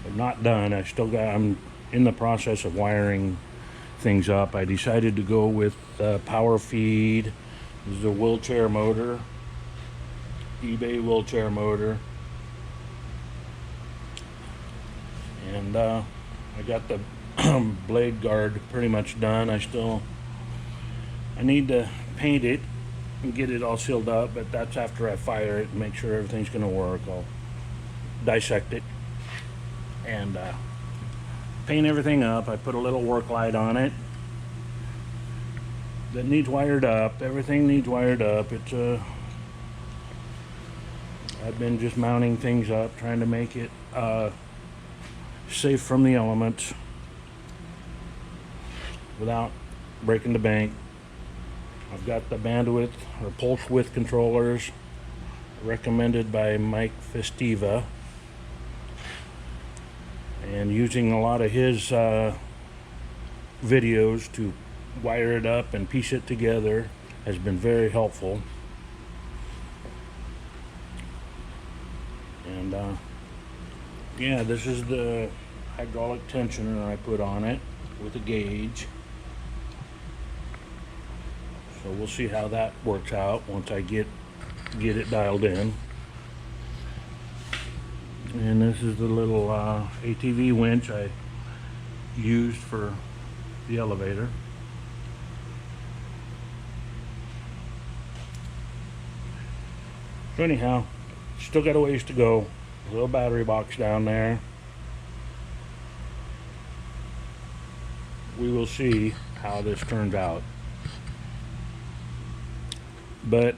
I'm not done. I'm in the process of wiring things up. I decided to go with power feed. This is a wheelchair motor, eBay wheelchair motor. And I got the blade guard pretty much done. I need to paint it and get it all sealed up, but that's after I fire it and make sure everything's going to work. I'll dissect it and paint everything up. I put a little work light on it that needs wired up. Everything needs wired up. I've been just mounting things up, trying to make it safe from the elements without breaking the bank. I've got the bandwidth or pulse width controllers recommended by Mike Festiva, and using a lot of his videos to wire it up and piece it together has been very helpful. And yeah, this is the hydraulic tensioner I put on it with a gauge. So we'll see how that works out once I get it dialed in. And this is the little ATV winch I used for the elevator. So anyhow, still got a ways to go. A little battery box down there. We will see how this turns out. But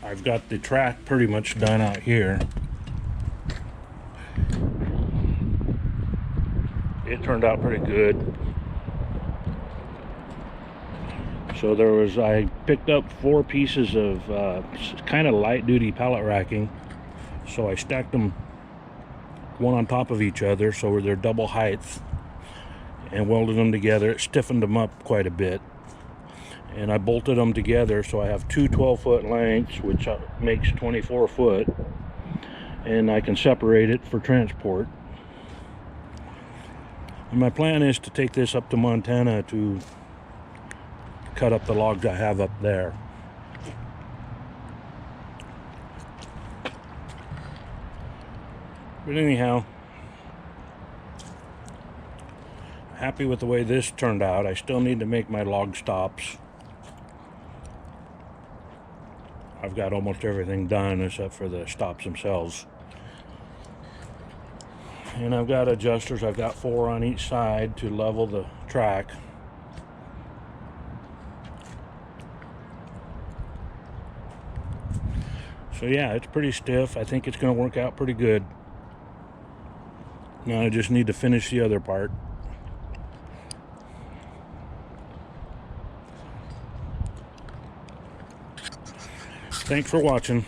I've got the track pretty much done out here. It turned out pretty good. So I picked up 4 pieces of kind of light duty pallet racking. So I stacked them one on top of each other so they're double heights, and welded them together. It stiffened them up quite a bit. And I bolted them together, so I have 2 12-foot lengths, which makes 24 foot, and I can separate it for transport. And my plan is to take this up to Montana to cut up the logs I have up there. But anyhow, happy with the way this turned out. I still need to make my log stops. I've got almost everything done except for the stops themselves. And I've got adjusters. I've got 4 on each side to level the track. So yeah, it's pretty stiff. I think it's going to work out pretty good. Now I just need to finish the other part. Thanks for watching.